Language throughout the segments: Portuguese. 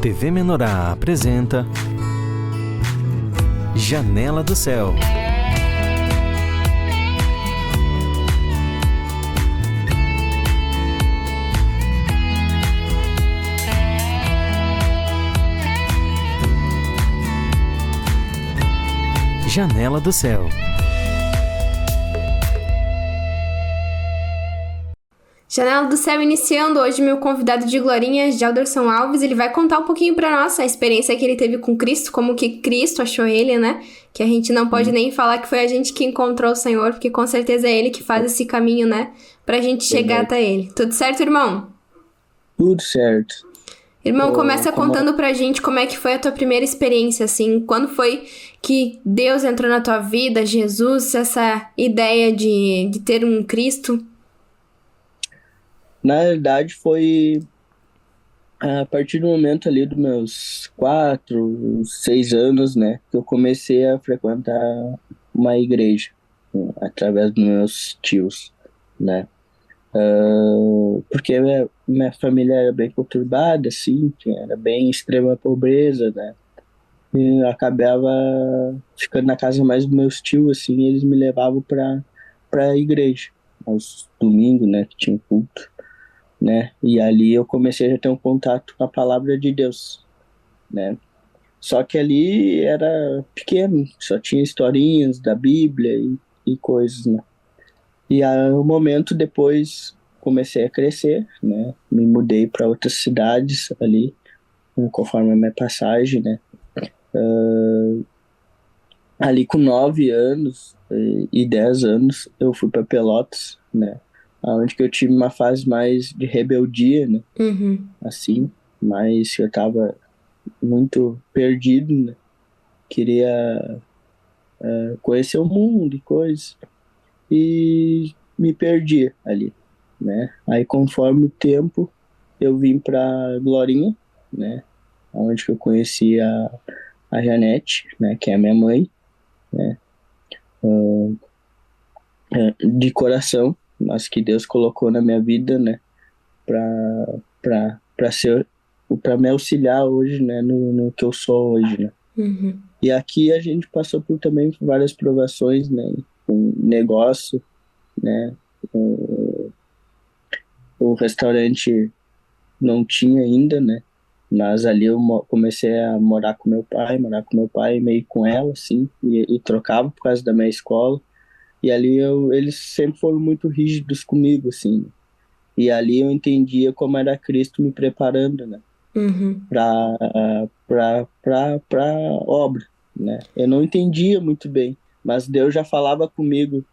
TV Menorá apresenta Janela do Céu. Janela do Céu. Janela do Céu iniciando hoje, meu convidado de Glorinha, Gelderson Alves, ele vai contar um pouquinho pra nós a experiência que ele teve com Cristo, como que Cristo achou ele, né? Que a gente não pode nem falar que foi a gente que encontrou o Senhor, porque com certeza é ele que faz esse caminho, né? Pra gente chegar até ele. Tudo certo, irmão? Tudo certo. Irmão, começa contando pra gente como é que foi a tua primeira experiência, assim, quando foi que Deus entrou na tua vida, Jesus, essa ideia de ter um Cristo. Na verdade, foi a partir do momento ali dos meus 4, 6 anos, né, que eu comecei a frequentar uma igreja, através dos meus tios, né. Porque minha família era bem conturbada, assim, era bem extrema pobreza, né, e eu acabava ficando na casa mais dos meus tios, assim, e eles me levavam para a igreja, aos domingos, né, que tinha culto, né, e ali eu comecei a ter um contato com a palavra de Deus, né, só que ali era pequeno, só tinha historinhas da Bíblia e coisas, né, e aí um momento depois comecei a crescer, né, me mudei para outras cidades ali, conforme a minha passagem, né, ali com 9 anos e 10 anos eu fui para Pelotas, né, onde que eu tive uma fase mais de rebeldia, né, assim, mas eu tava muito perdido, né, queria conhecer o mundo e coisas, e me perdi ali, né, aí conforme o tempo eu vim para Glorinha, né, onde que eu conheci a Janete, né, que é a minha mãe, né, de coração, mas que Deus colocou na minha vida, né, para me auxiliar hoje, né, no que eu sou hoje, né. E aqui a gente passou por também várias provações, né, com negócio, né, o restaurante não tinha ainda, né, mas ali eu comecei a morar com meu pai meio com ela, assim, e trocava por causa da minha escola. E ali eles sempre foram muito rígidos comigo, assim. E ali eu entendia como era Cristo me preparando, né? Pra obra, né? Eu não entendia muito bem, mas Deus já falava comigo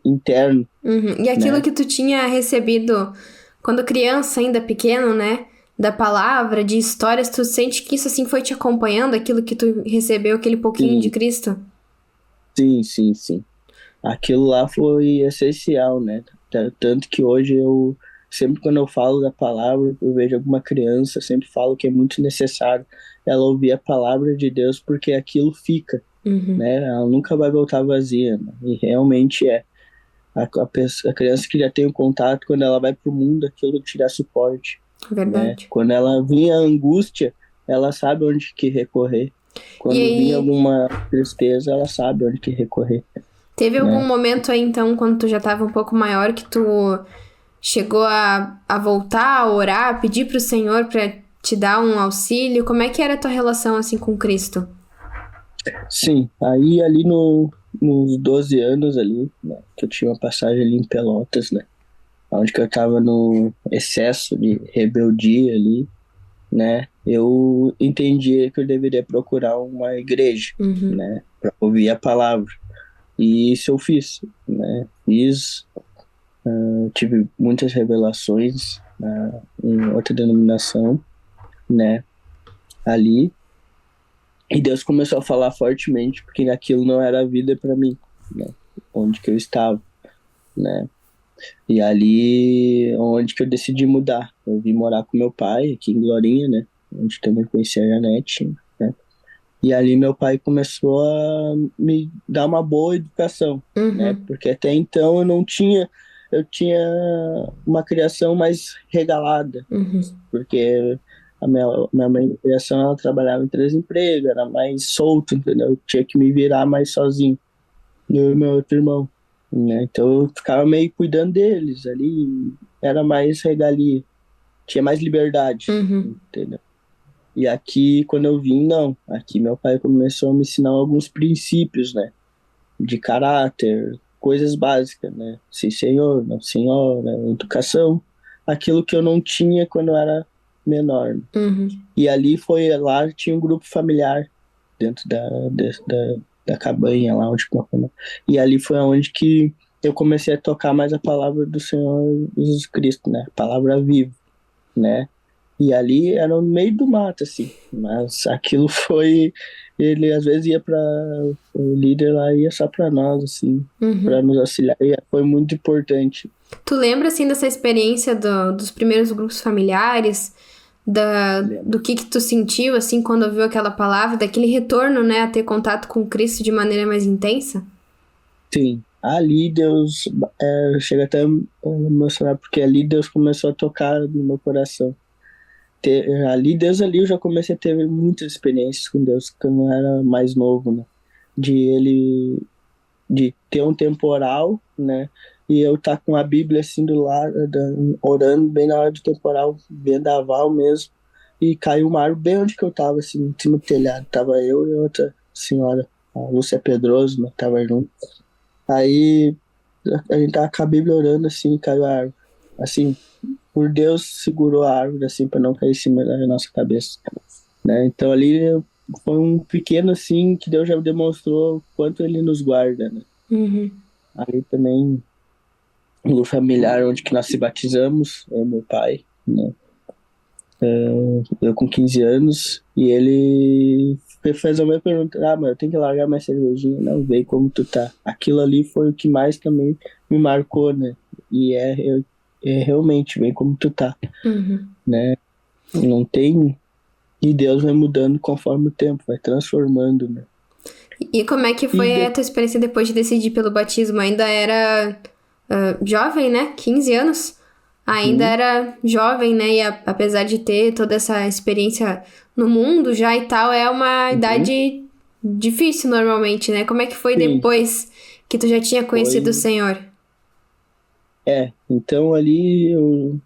interno. E aquilo, né? que tu tinha recebido quando criança, ainda pequeno, né? Da palavra, de histórias, tu sente que isso, assim, foi te acompanhando? Aquilo que tu recebeu, aquele pouquinho de Cristo? Sim. Aquilo lá foi essencial, né? Tanto que hoje sempre quando eu falo da palavra, eu vejo alguma criança, sempre falo que é muito necessário ela ouvir a palavra de Deus, porque aquilo fica, né? Ela nunca vai voltar vazia, né? E realmente é. A criança que já tem um contato, quando ela vai pro mundo, aquilo te dá suporte. Verdade. Né? Quando ela vinha a angústia, ela sabe onde que recorrer. Quando vinha alguma tristeza, ela sabe onde que recorrer. Teve algum momento aí, então, quando tu já tava um pouco maior, que tu chegou a voltar, a orar, a pedir pro Senhor pra te dar um auxílio? Como é que era a tua relação, assim, com Cristo? Sim, aí ali nos 12 anos ali, né, que eu tinha uma passagem ali em Pelotas, né, onde que eu tava no excesso de rebeldia ali, né, eu entendi que eu deveria procurar uma igreja, né, pra ouvir a palavra. E isso eu fiz, né, tive muitas revelações em outra denominação, né, ali, e Deus começou a falar fortemente, porque aquilo não era a vida para mim, né, onde que eu estava, né, e ali onde que eu decidi mudar, eu vim morar com meu pai aqui em Glorinha, né, onde também conheci a Janete, né, e ali meu pai começou a me dar uma boa educação, né, porque até então eu tinha uma criação mais regalada, porque minha mãe de criação, ela trabalhava em 3 empregos, era mais solto, entendeu? Eu tinha que me virar mais sozinho, eu e meu outro irmão, né? Então eu ficava meio cuidando deles ali, era mais regalia, tinha mais liberdade, Uhum. entendeu? E aqui, quando eu vim, não. Aqui meu pai começou a me ensinar alguns princípios, né? De caráter, coisas básicas, né? Sim, senhor, não, senhora, educação. Aquilo que eu não tinha quando eu era menor, né? Uhum. E lá tinha um grupo familiar dentro da cabanha lá onde e ali foi onde que eu comecei a tocar mais a palavra do Senhor Jesus Cristo, né? A palavra viva, né? E ali era no meio do mato, assim. Mas aquilo foi. Ele às vezes ia para. O líder lá ia só para nós, assim, para Uhum. nos auxiliar. E foi muito importante. Tu lembra, assim, dessa experiência dos primeiros grupos familiares? Do que tu sentiu, assim, quando ouviu aquela palavra? Daquele retorno, né? A ter contato com Cristo de maneira mais intensa? Sim, ali Deus. Chega até a me emocionar, porque ali Deus começou a tocar no meu coração. Deus ali eu já comecei a ter muitas experiências com Deus quando eu era mais novo, né? De ele de ter um temporal, né? E eu tá com a Bíblia assim do lado, orando bem na hora do temporal, vendaval mesmo. E caiu uma árvore bem onde que eu tava, assim, em cima do telhado. Tava eu e outra senhora, a Lúcia Pedroso, né? Tava junto. Aí a gente tava com a Bíblia orando assim, e caiu a árvore. Assim, por Deus segurou a árvore assim para não cair em cima da nossa cabeça, né? Então ali foi um pequeno assim que Deus já demonstrou o quanto ele nos guarda, né? Uhum. Ali também no grupo familiar onde que nós se batizamos, eu e meu pai, né? Eu com 15 anos e ele fez a minha pergunta, mas eu tenho que largar minha cervejinha, não, vê como tu tá. Aquilo ali foi o que mais também me marcou, né? E é realmente, vem como tu tá, Uhum. né? Não tem. E Deus vai mudando conforme o tempo, vai transformando, né? E como é que E foi a tua experiência depois de decidir pelo batismo? Ainda era jovem, né? 15 anos? Ainda uhum, era jovem, né? E apesar de ter toda essa experiência no mundo já e tal, é uma uhum, idade difícil normalmente, né? Como é que foi sim, depois que tu já tinha conhecido o foi. Senhor? Então ali,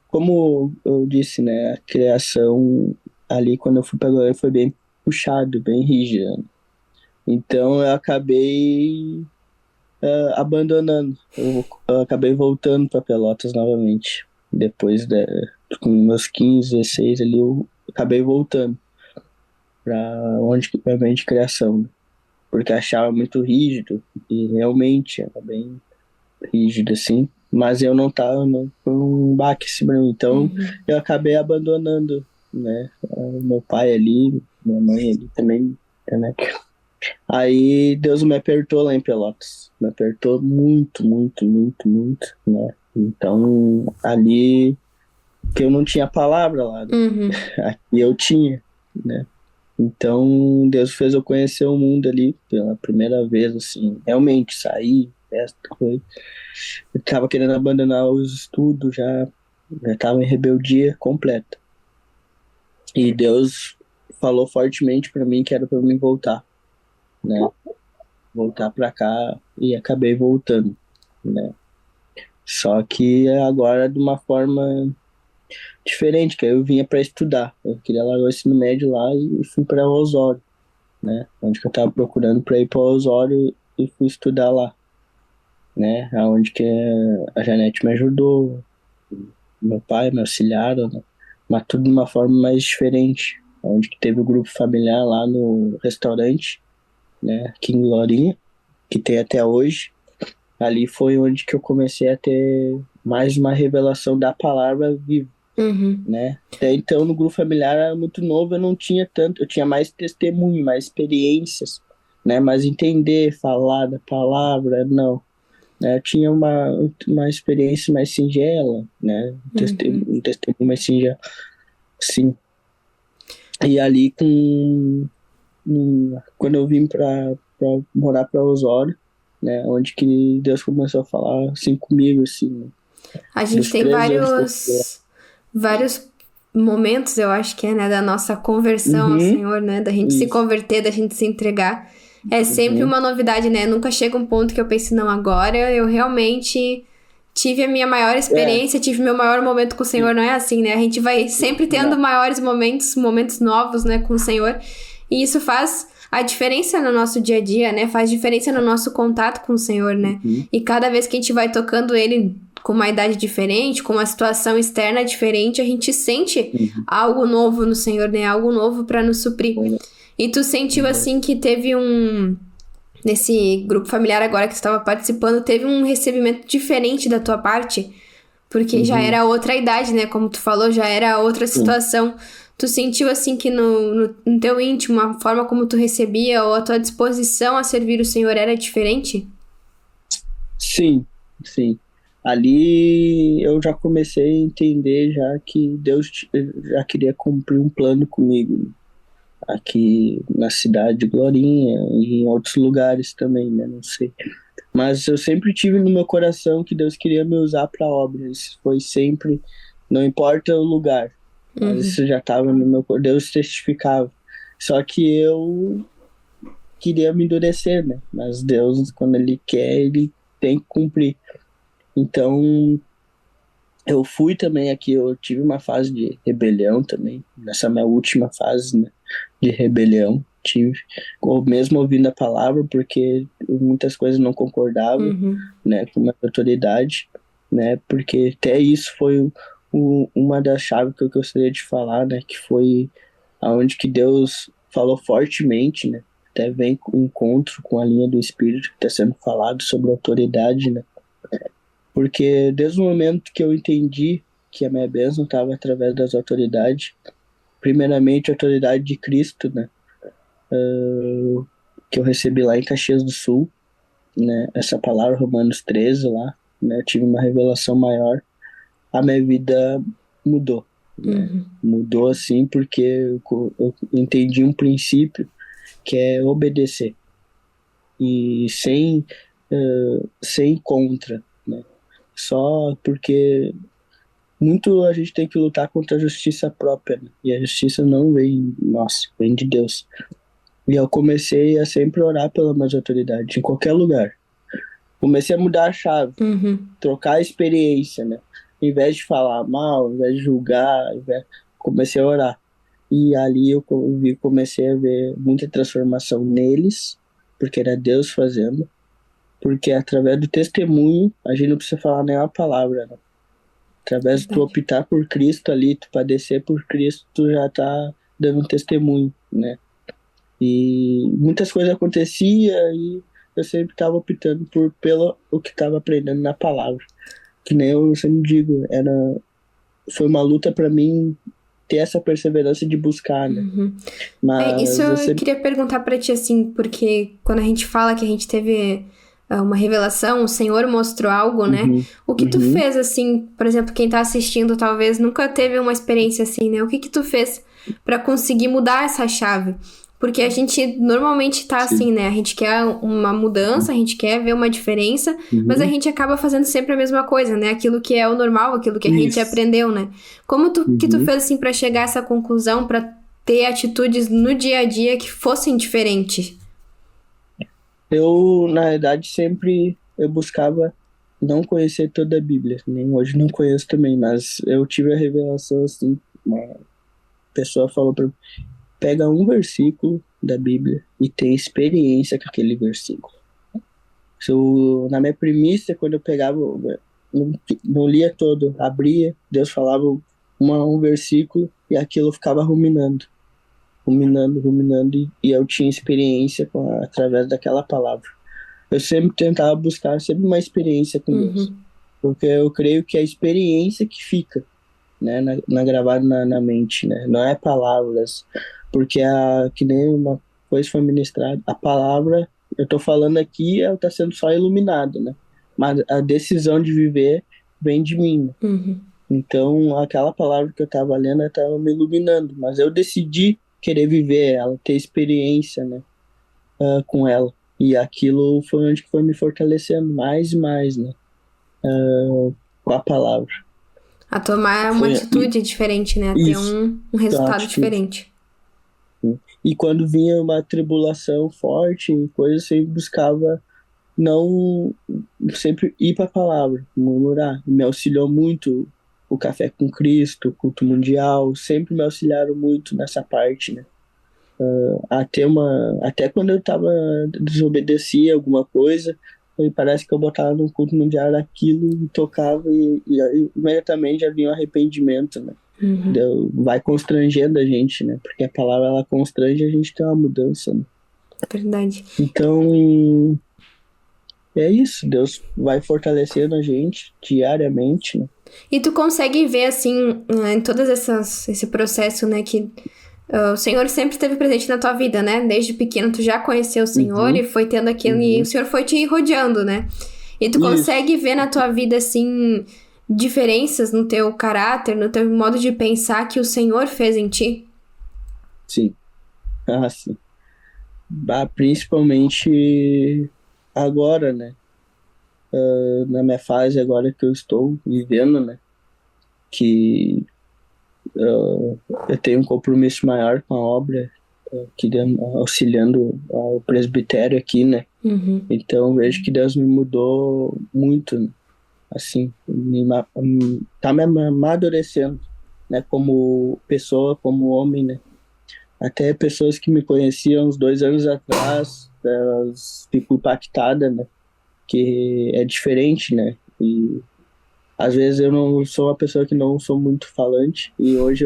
como eu disse, né, a criação ali quando eu fui para Goiânia foi bem puxado, bem rígida. Então eu acabei abandonando, eu acabei voltando para Pelotas novamente. Depois com meus 15, 16 ali, eu acabei voltando para onde que foi a de criação, né? Porque achava muito rígido e realmente era bem rígido assim, mas eu não tava, não, foi um baque assim pra mim, então Uhum. eu acabei abandonando, né, meu pai ali, minha mãe ali também, né, aí Deus me apertou lá em Pelotas, me apertou muito, muito, muito, muito, né, então ali que eu não tinha palavra lá, né? Uhum. Aqui eu tinha, né. Então, Deus fez eu conhecer o mundo ali pela primeira vez, assim, realmente sair, festa, coisa. Eu tava querendo abandonar os estudos já tava em rebeldia completa. E Deus falou fortemente pra mim que era pra mim voltar, né? Voltar pra cá e acabei voltando, né? Só que agora de uma forma diferente, que eu vinha pra estudar. Eu queria largar o ensino médio lá e fui pra Osório, né? Onde que eu tava procurando pra ir pra Osório e fui estudar lá, né? Aonde que a Janete me ajudou, meu pai me auxiliaram, né? Mas tudo de uma forma mais diferente. Onde que teve o grupo familiar lá no restaurante, né? Aqui em Glorinha, que tem até hoje. Ali foi onde que eu comecei a ter mais uma revelação da palavra viva, Uhum. né? Até então no grupo familiar era muito novo, eu não tinha tanto, eu tinha mais testemunho, mais experiências, né? Mas entender, falar da palavra, não, né? Eu tinha uma experiência mais singela, né? Uhum. Um testemunho mais singelo, sim. E ali quando eu vim pra morar para Osório, né? Onde que Deus começou a falar assim comigo, assim, né? A gente Dos tem 13 anos que eu fui lá. vários momentos, eu acho que é, né, da nossa conversão ao Senhor, né, da gente se Isso. converter, da gente se entregar. É sempre uma novidade, né? Nunca chega um ponto que eu pense, não, agora eu realmente tive a minha maior experiência, tive meu maior momento com o Senhor. Não é assim, né? A gente vai sempre tendo maiores momentos novos, né, com o Senhor. E isso faz a diferença no nosso dia a dia, né? Faz diferença no nosso contato com o Senhor, né? E cada vez que a gente vai tocando Ele com uma idade diferente, com uma situação externa diferente, a gente sente algo novo no Senhor, né? Algo novo para nos suprir. E tu sentiu, assim, que teve nesse grupo familiar agora que tu estava participando, teve um recebimento diferente da tua parte? Porque já era outra idade, né? Como tu falou, já era outra situação. Tu sentiu, assim, que no teu íntimo, a forma como tu recebia ou a tua disposição a servir o Senhor era diferente? Sim, sim. Ali eu já comecei a entender já que Deus já queria cumprir um plano comigo, aqui na cidade de Glorinha e em outros lugares também, né? Não sei. Mas eu sempre tive no meu coração que Deus queria me usar para obra. Isso foi sempre, não importa o lugar, mas isso já estava no meu coração. Deus testificava. Só que eu queria me endurecer, né? Mas Deus, quando Ele quer, Ele tem que cumprir. Então, eu fui também aqui, eu tive uma fase de rebelião também, nessa minha última fase, né, de rebelião, tive, ou mesmo ouvindo a palavra, porque muitas coisas não concordavam, né, com a autoridade, né, porque até isso foi uma das chaves que eu gostaria de falar, né, que foi aonde que Deus falou fortemente, né, até vem com encontro com a linha do Espírito que está sendo falado sobre autoridade, né, porque desde o momento que eu entendi que a minha bênção estava através das autoridades, primeiramente a autoridade de Cristo, né, que eu recebi lá em Caxias do Sul, né, essa palavra Romanos 13 lá, né, eu tive uma revelação maior, a minha vida mudou, né, mudou assim porque eu entendi um princípio que é obedecer e sem contra, né, só porque muito a gente tem que lutar contra a justiça própria, né? E a justiça não vem nossa, vem de Deus. E eu comecei a sempre orar pela minhas autoridades, em qualquer lugar. Comecei a mudar a chave, trocar a experiência, né? Em vez de falar mal, ao invés de julgar, comecei a orar. E ali eu comecei a ver muita transformação neles, porque era Deus fazendo. Porque através do testemunho, a gente não precisa falar nenhuma palavra, né? Através de tu optar por Cristo ali, tu padecer por Cristo, tu já tá dando um testemunho, né? E muitas coisas aconteciam e eu sempre tava optando pelo o que tava aprendendo na palavra. Que nem eu sempre digo, foi uma luta para mim ter essa perseverança de buscar, né? Mas Isso eu queria perguntar pra ti, assim, porque quando a gente fala que a gente teve uma revelação, o Senhor mostrou algo, né? O que tu fez, assim, por exemplo, quem tá assistindo talvez nunca teve uma experiência assim, né? O que tu fez pra conseguir mudar essa chave? Porque a gente normalmente tá assim, né? A gente quer uma mudança, a gente quer ver uma diferença, mas a gente acaba fazendo sempre a mesma coisa, né? Aquilo que é o normal, aquilo que a gente aprendeu, né? Como que tu fez, assim, pra chegar a essa conclusão, pra ter atitudes no dia a dia que fossem diferentes? eu, na verdade, sempre eu buscava não conhecer toda a Bíblia, nem hoje não conheço também, mas eu tive a revelação assim, uma pessoa falou para mim, pega um versículo da Bíblia e tem experiência com aquele versículo. Na minha primícia, quando eu pegava, não lia todo, abria, Deus falava um versículo e aquilo eu ficava ruminando e eu tinha experiência através daquela palavra. Eu sempre tentava buscar sempre uma experiência com Deus, porque eu creio que é a experiência que fica, né, gravada na mente, né, não é palavras, porque que nem uma coisa foi ministrada, a palavra, eu tô falando aqui, ela tá sendo só iluminada, né, mas a decisão de viver vem de mim, né? Então aquela palavra que eu tava lendo, ela tava me iluminando, mas eu decidi querer viver ela, ter experiência, né, com ela, e aquilo foi onde foi me fortalecendo mais e mais, né, com a palavra. A tomar uma Foi- atitude diferente, né? A ter Isso, um resultado atitude. diferente. E quando vinha uma tribulação forte, coisa, eu sempre buscava não sempre ir para a palavra, murmurar. Me auxiliou muito o Café com Cristo, o culto mundial, sempre me auxiliaram muito nessa parte, né? Até quando eu tava desobedecia alguma coisa, aí parece que eu botava no culto mundial aquilo e tocava e aí imediatamente já vinha o arrependimento, né? Vai constrangendo a gente, né? Porque a palavra ela constrange a gente ter uma mudança, né? Verdade. Então, é isso, Deus vai fortalecendo a gente diariamente, né? E tu consegue ver, assim, em todas esse processo, né, que o Senhor sempre esteve presente na tua vida, né? Desde pequeno tu já conheceu o Senhor e foi tendo aquilo e o Senhor foi te rodeando, né? E tu Isso. consegue ver na tua vida, assim, diferenças no teu caráter, no teu modo de pensar que o Senhor fez em ti? Sim. Sim. Principalmente agora, né? Na minha fase agora que eu estou vivendo, né? Que eu tenho um compromisso maior com a obra, auxiliando o presbitério aqui, né? Então eu vejo que Deus me mudou muito, né? Assim, tá me amadurecendo, né? Como pessoa, como homem, né? Até pessoas que me conheciam uns 2 anos atrás, elas ficam impactadas, né? Que é diferente, né? E às vezes eu não sou uma pessoa que não sou muito falante, e hoje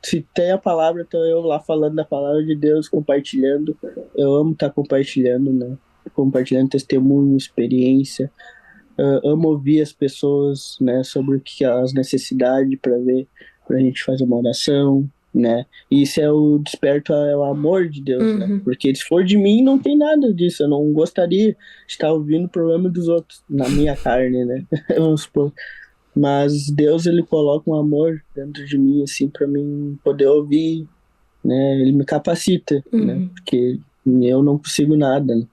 se tem a palavra, então eu lá falando da palavra de Deus, compartilhando. Eu amo estar compartilhando, né? Compartilhando testemunho, experiência. Amo ouvir as pessoas, né? Sobre o que as necessidades para ver, para a gente fazer uma oração, né? E isso é o desperto, é o amor de Deus, né? Porque se for de mim, não tem nada disso. Eu não gostaria de estar ouvindo o problema dos outros na minha carne, né? Vamos supor. Mas Deus, ele coloca um amor dentro de mim, assim, para mim poder ouvir, né? Ele me capacita, né? Porque eu não consigo nada, né?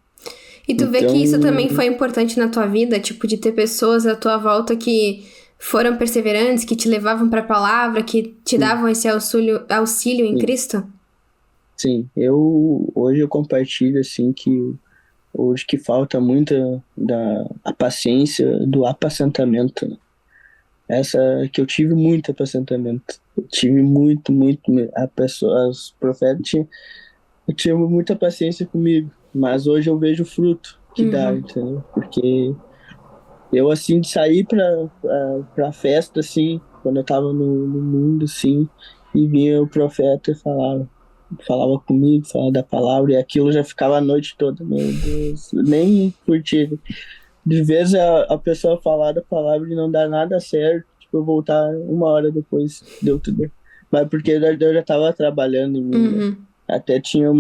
E tu vê que isso também foi importante na tua vida, tipo, de ter pessoas à tua volta que foram perseverantes, que te levavam pra palavra, que te davam esse auxílio em Cristo? Sim, hoje eu compartilho, assim, que hoje que falta muito a paciência do apacentamento, né? Essa que eu tive muito apacentamento. Eu tive muito, muito. Os profetas tinham muita paciência comigo. Mas hoje eu vejo o fruto que dá, entendeu? Porque eu, assim, de sair pra festa, assim, quando eu tava no mundo, assim, e vinha o profeta e falava comigo, falava da palavra, e aquilo já ficava a noite toda, meu Deus, nem curtia. De vez a pessoa falar da palavra e não dar nada certo, tipo, eu voltar 1 hora depois, deu tudo. Mas porque eu já tava trabalhando em mim, né? Até tinha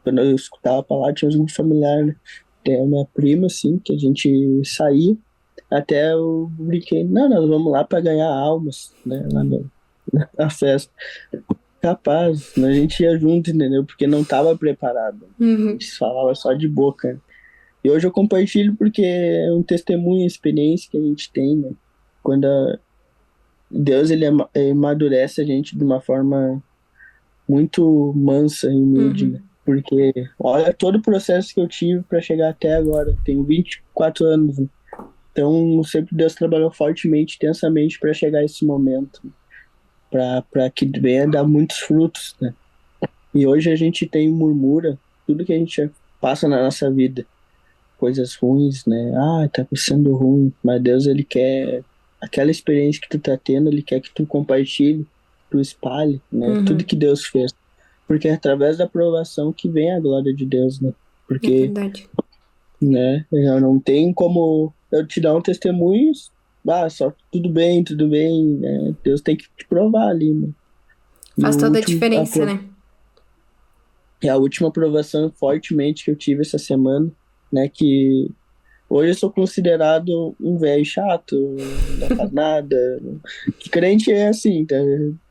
quando eu escutava a palavra, tinha uns grupos familiares, né? Tem a minha prima, assim, que a gente saía, até eu brinquei, não, nós vamos lá pra ganhar almas, né, lá na festa. Capaz, a gente ia junto, entendeu? Porque não tava preparado. A gente falava só de boca, né? E hoje eu compartilho porque é um testemunho, experiência que a gente tem, né? Quando Deus ele amadurece a gente de uma forma muito mansa e humilde, né? Porque olha todo o processo que eu tive para chegar até agora. Tenho 24 anos, né? Então sempre Deus trabalhou fortemente, intensamente para chegar a esse momento, para que venha dar muitos frutos, né? E hoje a gente murmura tudo que a gente passa na nossa vida, coisas ruins, né? Tá sendo ruim, mas Deus, ele quer aquela experiência que tu tá tendo, ele quer que tu compartilhe, tu espalhe, né? Tudo que Deus fez. Porque é através da aprovação que vem a glória de Deus, né? Porque, É verdade. né, já não tem como eu te dar um testemunho, só tudo bem, né? Deus tem que te provar ali, né? Faz toda a diferença, né? A última aprovação fortemente que eu tive essa semana, né, que hoje eu sou considerado um velho chato, não faz nada. Que crente é assim, tá?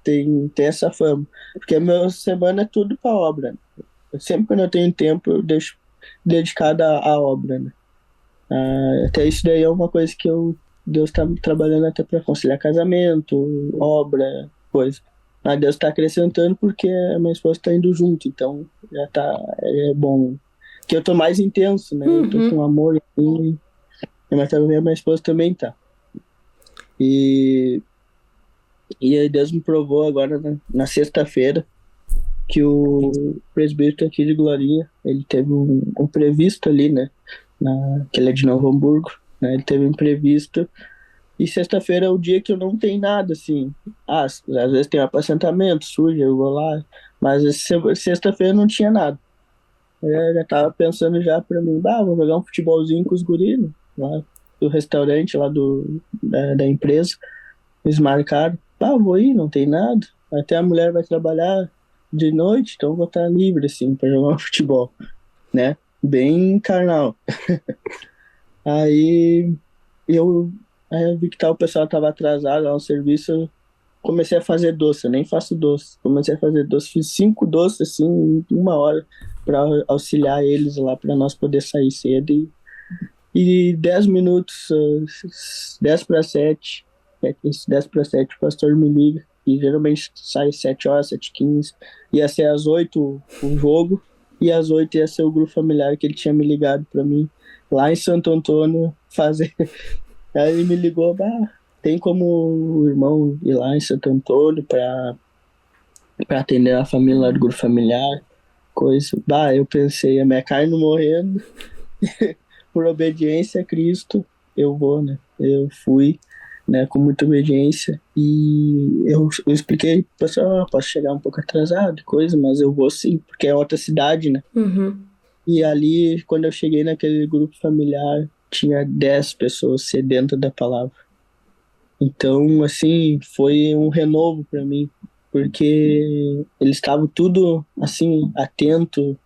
Tem essa fama. Porque a minha semana é tudo pra obra, né? Sempre quando eu tenho tempo, eu deixo dedicado à obra, né? Até isso daí é uma coisa que eu Deus tá trabalhando até para conciliar casamento, obra, coisa. Mas Deus tá acrescentando porque a minha esposa tá indo junto, então já tá, é bom. Que eu tô mais intenso, né? Eu tô com amor, assim, mas também a minha esposa também tá. E aí Deus me provou agora na sexta-feira que o presbítero aqui de Glorinha, ele teve um imprevisto ali, né? Que ele é de Novo Hamburgo, né? Ele teve um imprevisto. E sexta-feira é o dia que eu não tenho nada, assim. Às vezes tem um apacentamento, suja, eu vou lá. Mas sexta-feira não tinha nada. Eu já tava pensando já pra mim, vou jogar um futebolzinho com os guris, né? Lá do restaurante, lá da empresa. Eles marcaram, vou ir, não tem nada. Até a mulher vai trabalhar de noite, então eu vou estar livre, assim, pra jogar um futebol, né? Bem carnal. Aí eu vi que o pessoal tava atrasado lá no serviço, eu comecei a fazer doce, eu nem faço doce. Comecei a fazer doce, fiz 5 doces, assim, em 1 hora, para auxiliar eles lá, para nós poder sair cedo. E 10 minutos, 10 para 7, 10 para 7, o pastor me liga, e geralmente sai 7 horas, 7h15, ia ser às 8 o jogo, e às 8 ia ser o grupo familiar que ele tinha me ligado para mim, lá em Santo Antônio, fazer. Aí ele me ligou, tem como o irmão ir lá em Santo Antônio para atender a família lá do grupo familiar, coisa. Eu pensei, a minha carne morrendo, por obediência a Cristo, eu vou, né? Eu fui, né, com muita obediência, e eu expliquei pro pessoal, posso chegar um pouco atrasado, coisa, mas eu vou sim, porque é outra cidade, né? E ali, quando eu cheguei naquele grupo familiar, tinha 10 pessoas sedentas da palavra. Então, assim, foi um renovo para mim, porque eles estavam tudo, assim, atento,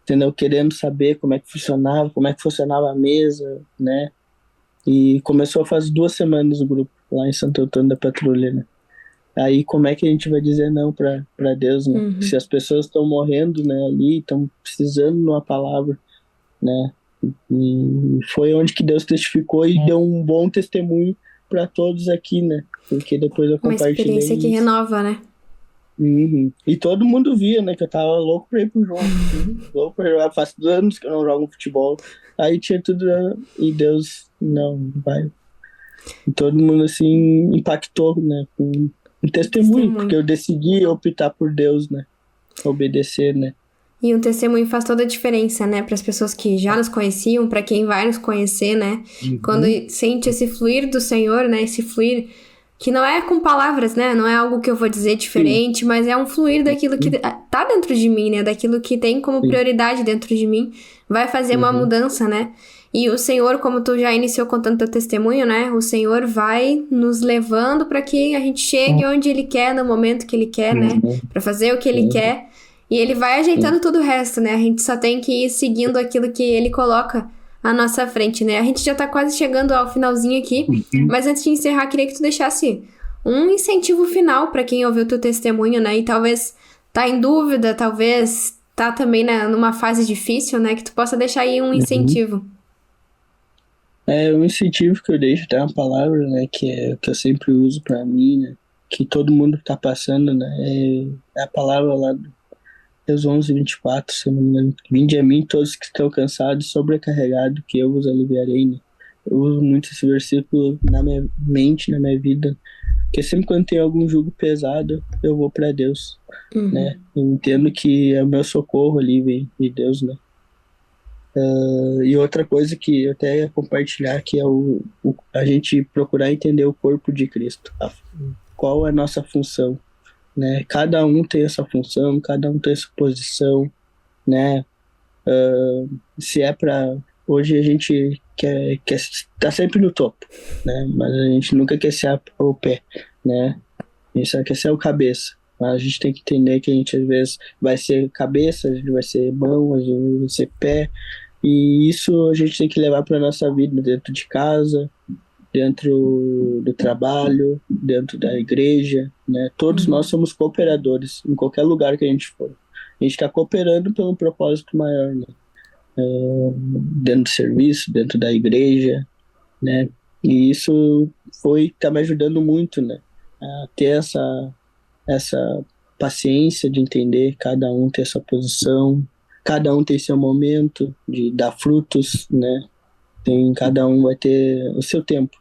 entendeu? Querendo saber como é que funcionava a mesa, né? E começou faz 2 semanas o grupo, lá em Santo Antônio da Patrulha, né? Aí como é que a gente vai dizer não para Deus, né? Se as pessoas estão morrendo, né, ali, estão precisando de uma palavra, né? E foi onde que Deus testificou e deu um bom testemunho para todos aqui, né? Porque depois eu compartilhei. Uma experiência que renova, né? E todo mundo via, né? Que eu tava louco pra ir pro jogo. Louco pra jogar. Faz 2 anos que eu não jogo futebol. Aí tinha tudo, né? E Deus, não, vai. E todo mundo, assim, impactou, né? Com um testemunho, porque eu decidi optar por Deus, né? Obedecer, né? E um testemunho faz toda a diferença, né? Para as pessoas que já nos conheciam, para quem vai nos conhecer, né? Quando sente esse fluir do Senhor, né? Esse fluir que não é com palavras, né? Não é algo que eu vou dizer diferente, mas é um fluir daquilo que tá dentro de mim, né? Daquilo que tem como prioridade dentro de mim. Vai fazer uma mudança, né? E o Senhor, como tu já iniciou contando teu testemunho, né? O Senhor vai nos levando para que a gente chegue onde Ele quer, no momento que Ele quer, né? Para fazer o que Ele quer. E Ele vai ajeitando tudo o resto, né? A gente só tem que ir seguindo aquilo que Ele coloca à nossa frente, né? A gente já tá quase chegando ao finalzinho aqui, mas antes de encerrar, queria que tu deixasse um incentivo final para quem ouviu teu testemunho, né? E talvez tá em dúvida, talvez tá também numa fase difícil, né? Que tu possa deixar aí um incentivo. O incentivo que eu deixo, tem uma palavra, né? Que eu sempre uso para mim, né? Que todo mundo tá passando, né? É a palavra lá do Mateus 11:24, se eu não me engano. Vinde a mim todos que estão cansados e sobrecarregados, que eu vos aliviarei, né? Eu uso muito esse versículo na minha mente, na minha vida, porque sempre quando tem algum jugo pesado, eu vou para Deus, né? Eu entendo que é o meu socorro ali, vem de Deus, né? E outra coisa que eu até ia compartilhar, que é a gente procurar entender o corpo de Cristo, qual é a nossa função, né? Cada um tem essa função, cada um tem essa posição, né? Se é para hoje a gente quer estar sempre no topo, né? Mas a gente nunca quer ser o pé, né? A gente só quer ser o cabeça. Mas a gente tem que entender que a gente às vezes vai ser cabeça, a gente vai ser mão, a gente vai ser pé, e isso a gente tem que levar para nossa vida dentro de casa, dentro do trabalho, dentro da igreja, né? Todos nós somos cooperadores em qualquer lugar que a gente for. A gente está cooperando pelo propósito maior, né? Dentro do serviço, dentro da igreja, né? E isso tá me ajudando muito, né? A ter essa paciência de entender cada um ter sua posição, cada um tem seu momento de dar frutos, né? Cada um vai ter o seu tempo.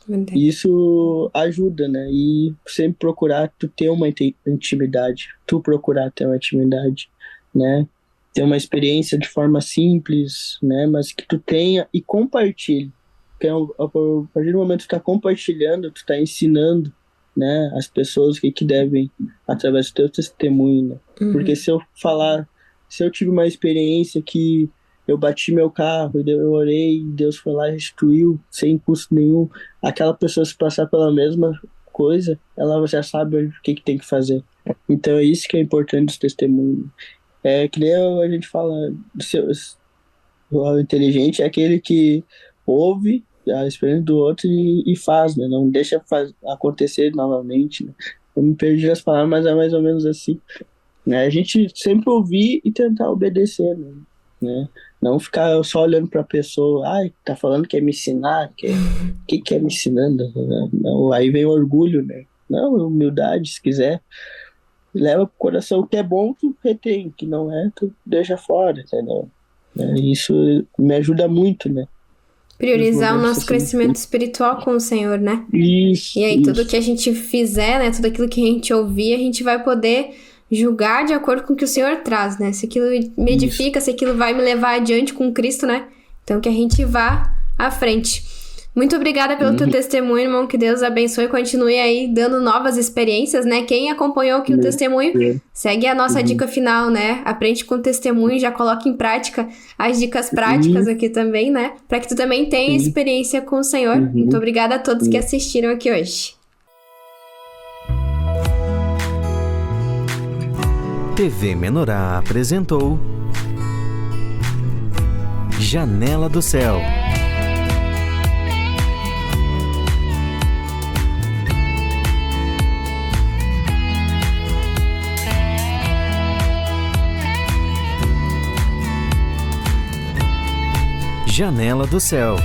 Verdade. E isso ajuda, né? E sempre procurar tu ter uma intimidade, tu procurar ter uma intimidade, né? Ter uma experiência de forma simples, né? Mas que tu tenha e compartilhe. Porque a partir do momento que tu tá compartilhando, tu tá ensinando, né? As pessoas o que devem, através do teu testemunho, né? Porque se eu tive uma experiência que eu bati meu carro, eu orei, Deus foi lá e restituiu, sem custo nenhum. Aquela pessoa, se passar pela mesma coisa, ela já sabe o que tem que fazer. Então é isso que é importante dos testemunhos. É que nem a gente fala, o inteligente é aquele que ouve a experiência do outro e faz, né? Não deixa acontecer novamente, né? Eu me perdi as palavras, mas é mais ou menos assim. Né? A gente sempre ouvir e tentar obedecer, né? Não ficar só olhando para a pessoa, tá falando que quer me ensinar, que quer me ensinando, né? Não, aí vem o orgulho, né? Não, humildade, se quiser, leva pro coração. O que é bom, tu retém, o que não é, tu deixa fora, entendeu? Isso me ajuda muito, né? Priorizar o nosso crescimento espiritual com o Senhor, né? Isso. E aí tudo que a gente fizer, né? Tudo aquilo que a gente ouvir, a gente vai poder julgar de acordo com o que o Senhor traz, né? Se aquilo me edifica, se aquilo vai me levar adiante com Cristo, né? Então que a gente vá à frente. Muito obrigada pelo teu testemunho, irmão. Que Deus abençoe e continue aí dando novas experiências, né? Quem acompanhou aqui o testemunho, segue a nossa dica final, né? Aprende com o testemunho, já coloca em prática as dicas práticas aqui também, né? Para que tu também tenha experiência com o Senhor. Muito obrigada a todos que assistiram aqui hoje. TV Menorá apresentou Janela do Céu. Janela do Céu.